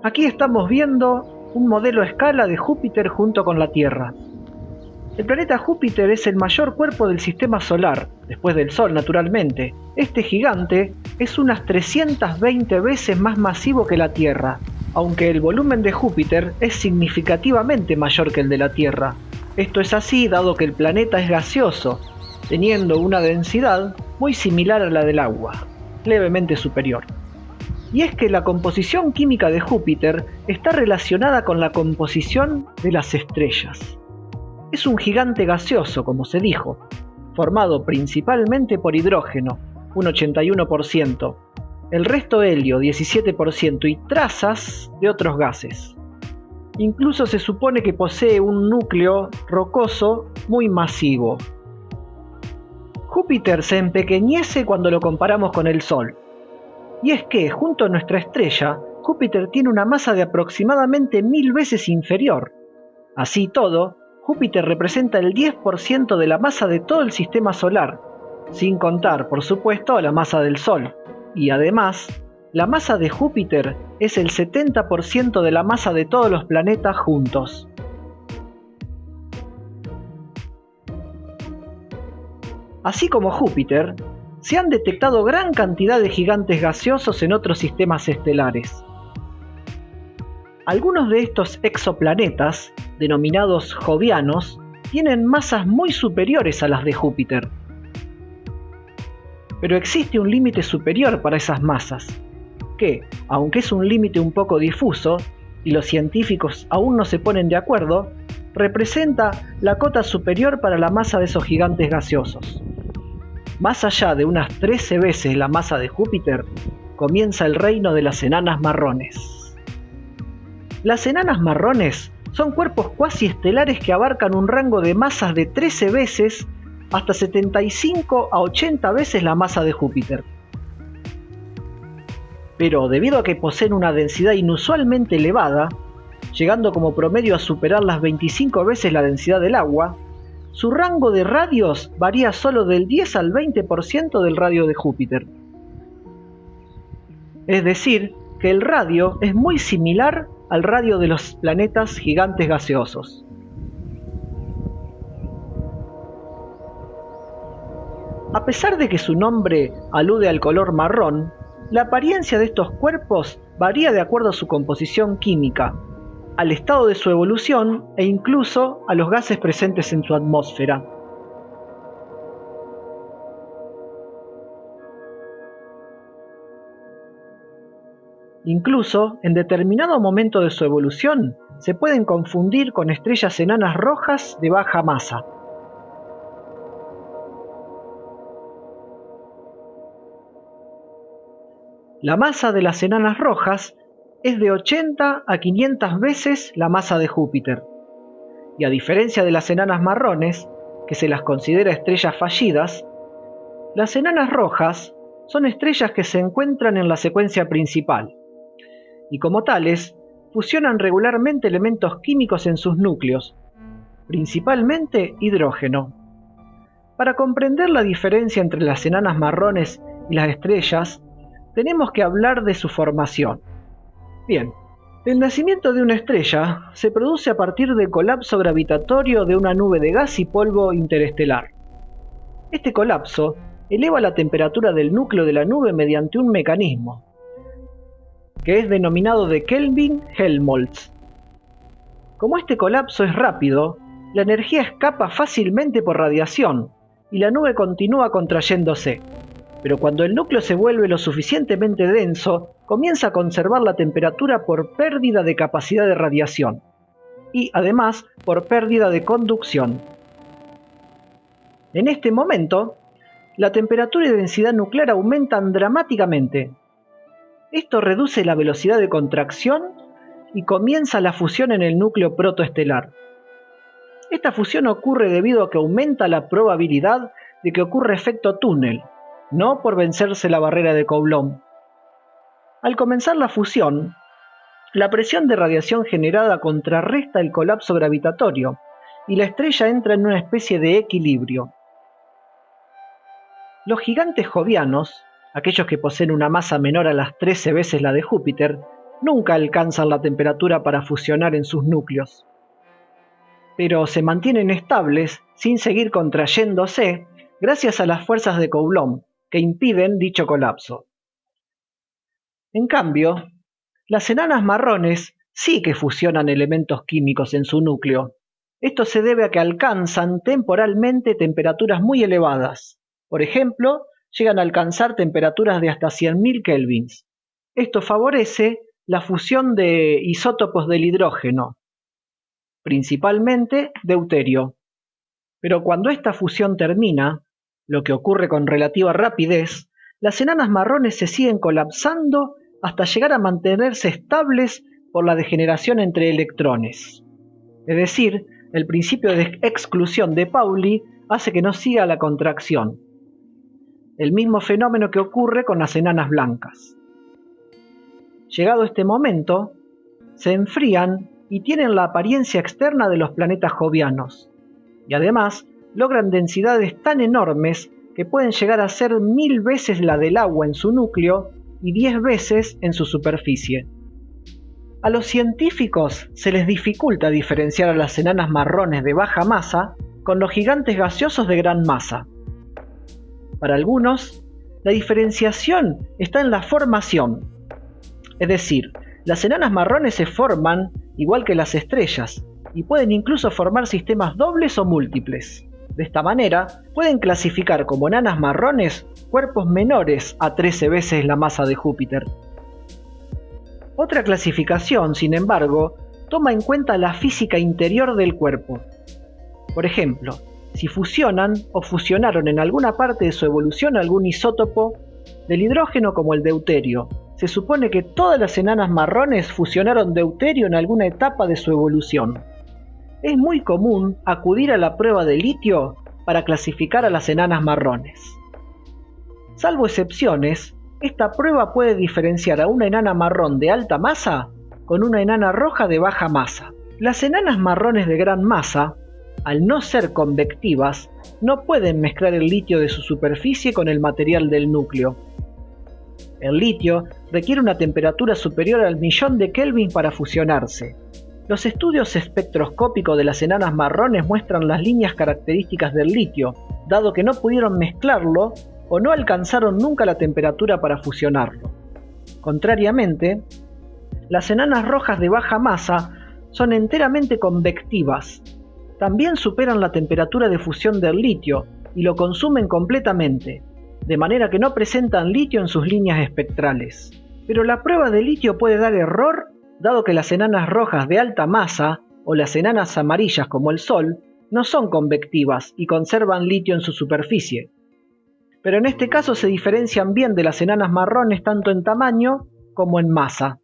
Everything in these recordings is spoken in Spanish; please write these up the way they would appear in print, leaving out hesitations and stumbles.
Aquí estamos viendo un modelo a escala de Júpiter junto con la Tierra. El planeta Júpiter es el mayor cuerpo del sistema solar, después del Sol naturalmente. Este gigante es unas 320 veces más masivo que la Tierra, aunque el volumen de Júpiter es significativamente mayor que el de la Tierra. Esto es así dado que el planeta es gaseoso, teniendo una densidad muy similar a la del agua, levemente superior. Y es que la composición química de Júpiter está relacionada con la composición de las estrellas. Es un gigante gaseoso, como se dijo, formado principalmente por hidrógeno, un 81%, el resto helio, 17%, y trazas de otros gases. Incluso se supone que posee un núcleo rocoso muy masivo. Júpiter se empequeñece cuando lo comparamos con el Sol. Y es que, junto a nuestra estrella, Júpiter tiene una masa de aproximadamente 1000 veces inferior. Así todo, Júpiter representa el 10% de la masa de todo el sistema solar, sin contar, por supuesto, a la masa del Sol. Y además, la masa de Júpiter es el 70% de la masa de todos los planetas juntos. Así como Júpiter, se han detectado gran cantidad de gigantes gaseosos en otros sistemas estelares. Algunos de estos exoplanetas, denominados jovianos, tienen masas muy superiores a las de Júpiter. Pero existe un límite superior para esas masas, que, aunque es un límite un poco difuso, y los científicos aún no se ponen de acuerdo, representa la cota superior para la masa de esos gigantes gaseosos. Más allá de unas 13 veces la masa de Júpiter, comienza el reino de las enanas marrones. Las enanas marrones son cuerpos cuasi estelares que abarcan un rango de masas de 13 veces hasta 75 a 80 veces la masa de Júpiter. Pero debido a que poseen una densidad inusualmente elevada, llegando como promedio a superar las 25 veces la densidad del agua, su rango de radios varía solo del 10 al 20% del radio de Júpiter. Es decir, que el radio es muy similar al radio de los planetas gigantes gaseosos. A pesar de que su nombre alude al color marrón, la apariencia de estos cuerpos varía de acuerdo a su composición química, al estado de su evolución e incluso a los gases presentes en su atmósfera. Incluso, en determinado momento de su evolución, se pueden confundir con estrellas enanas rojas de baja masa. La masa de las enanas rojas es de 80 a 500 veces la masa de Júpiter. Y a diferencia de las enanas marrones, que se las considera estrellas fallidas, las enanas rojas son estrellas que se encuentran en la secuencia principal, y como tales, fusionan regularmente elementos químicos en sus núcleos, principalmente hidrógeno. Para comprender la diferencia entre las enanas marrones y las estrellas, tenemos que hablar de su formación. Bien, el nacimiento de una estrella se produce a partir del colapso gravitatorio de una nube de gas y polvo interestelar. Este colapso eleva la temperatura del núcleo de la nube mediante un mecanismo, que es denominado de Kelvin-Helmholtz. Como este colapso es rápido, la energía escapa fácilmente por radiación y la nube continúa contrayéndose. Pero cuando el núcleo se vuelve lo suficientemente denso, comienza a conservar la temperatura por pérdida de capacidad de radiación y además por pérdida de conducción. En este momento, la temperatura y densidad nuclear aumentan dramáticamente. Esto reduce la velocidad de contracción y comienza la fusión en el núcleo protoestelar. Esta fusión ocurre debido a que aumenta la probabilidad de que ocurra efecto túnel, no por vencerse la barrera de Coulomb. Al comenzar la fusión, la presión de radiación generada contrarresta el colapso gravitatorio y la estrella entra en una especie de equilibrio. Los gigantes jovianos, aquellos que poseen una masa menor a las 13 veces la de Júpiter, nunca alcanzan la temperatura para fusionar en sus núcleos, pero se mantienen estables sin seguir contrayéndose gracias a las fuerzas de Coulomb que impiden dicho colapso. En cambio, las enanas marrones sí que fusionan elementos químicos en su núcleo. Esto se debe a que alcanzan temporalmente temperaturas muy elevadas. Por ejemplo, llegan a alcanzar temperaturas de hasta 100.000 kelvins. Esto favorece la fusión de isótopos del hidrógeno, principalmente deuterio. Pero cuando esta fusión termina, lo que ocurre con relativa rapidez, las enanas marrones se siguen colapsando hasta llegar a mantenerse estables por la degeneración entre electrones. Es decir, el principio de exclusión de Pauli hace que no siga la contracción. El mismo fenómeno que ocurre con las enanas blancas. Llegado este momento, se enfrían y tienen la apariencia externa de los planetas jovianos, y además logran densidades tan enormes que pueden llegar a ser 1000 veces la del agua en su núcleo y 10 veces en su superficie. A los científicos se les dificulta diferenciar a las enanas marrones de baja masa con los gigantes gaseosos de gran masa. Para algunos, la diferenciación está en la formación, es decir, las enanas marrones se forman igual que las estrellas y pueden incluso formar sistemas dobles o múltiples. De esta manera, pueden clasificar como enanas marrones cuerpos menores a 13 veces la masa de Júpiter. Otra clasificación, sin embargo, toma en cuenta la física interior del cuerpo. Por ejemplo, si fusionan o fusionaron en alguna parte de su evolución algún isótopo del hidrógeno como el deuterio, se supone que todas las enanas marrones fusionaron deuterio en alguna etapa de su evolución. Es muy común acudir a la prueba de litio para clasificar a las enanas marrones. Salvo excepciones, esta prueba puede diferenciar a una enana marrón de alta masa con una enana roja de baja masa. Las enanas marrones de gran masa, al no ser convectivas, no pueden mezclar el litio de su superficie con el material del núcleo. El litio requiere una temperatura superior al 1.000.000 de Kelvin para fusionarse. Los estudios espectroscópicos de las enanas marrones muestran las líneas características del litio, dado que no pudieron mezclarlo o no alcanzaron nunca la temperatura para fusionarlo. Contrariamente, las enanas rojas de baja masa son enteramente convectivas. También superan la temperatura de fusión del litio y lo consumen completamente, de manera que no presentan litio en sus líneas espectrales. Pero la prueba de litio puede dar error, dado que las enanas rojas de alta masa, o las enanas amarillas como el Sol, no son convectivas y conservan litio en su superficie. Pero en este caso se diferencian bien de las enanas marrones tanto en tamaño como en masa.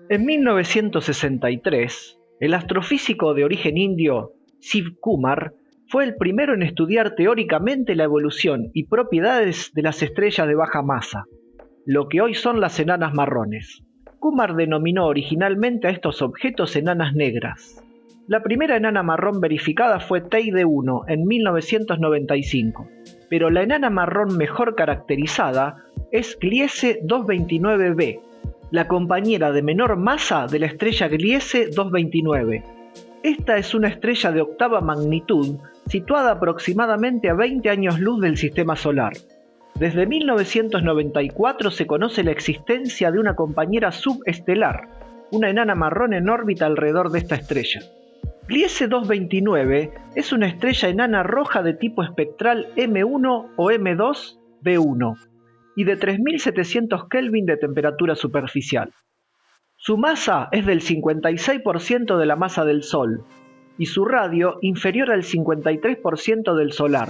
En 1963, el astrofísico de origen indio Shiv Kumar fue el primero en estudiar teóricamente la evolución y propiedades de las estrellas de baja masa, lo que hoy son las enanas marrones. Kumar denominó originalmente a estos objetos enanas negras. La primera enana marrón verificada fue Teide 1 en 1995, pero la enana marrón mejor caracterizada es Gliese 229b, la compañera de menor masa de la estrella Gliese 229. Esta es una estrella de octava magnitud, situada aproximadamente a 20 años luz del sistema solar. Desde 1994 se conoce la existencia de una compañera subestelar, una enana marrón en órbita alrededor de esta estrella. Gliese 229 es una estrella enana roja de tipo espectral M1 o M2B1 y de 3700 Kelvin de temperatura superficial. Su masa es del 56% de la masa del Sol y su radio inferior al 53% del solar.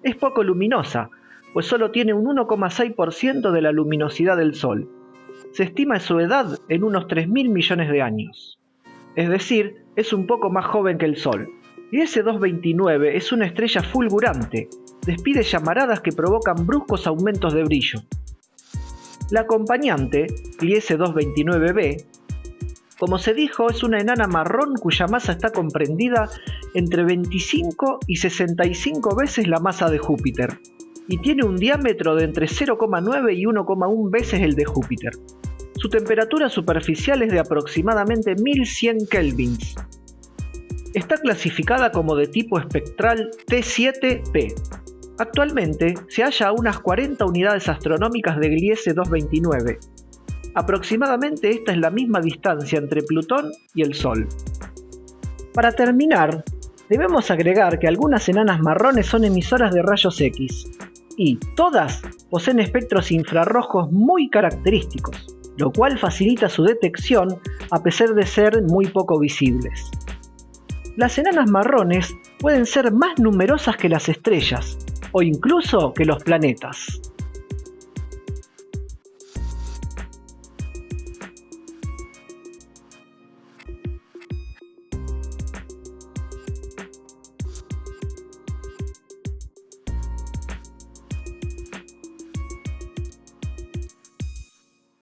Es poco luminosa, pues solo tiene un 1,6% de la luminosidad del Sol. Se estima su edad en unos 3.000 millones de años. Es decir, es un poco más joven que el Sol. Gliese 229 es una estrella fulgurante, despide llamaradas que provocan bruscos aumentos de brillo. La acompañante, Gliese 229b, como se dijo, es una enana marrón cuya masa está comprendida entre 25 y 65 veces la masa de Júpiter. y tiene un diámetro de entre 0,9 y 1,1 veces el de Júpiter. Su temperatura superficial es de aproximadamente 1100 kelvins. Está clasificada como de tipo espectral T7P. Actualmente se halla a unas 40 unidades astronómicas de Gliese 229. Aproximadamente esta es la misma distancia entre Plutón y el Sol. Para terminar, debemos agregar que algunas enanas marrones son emisoras de rayos X, y todas poseen espectros infrarrojos muy característicos, lo cual facilita su detección a pesar de ser muy poco visibles. Las enanas marrones pueden ser más numerosas que las estrellas, o incluso que los planetas.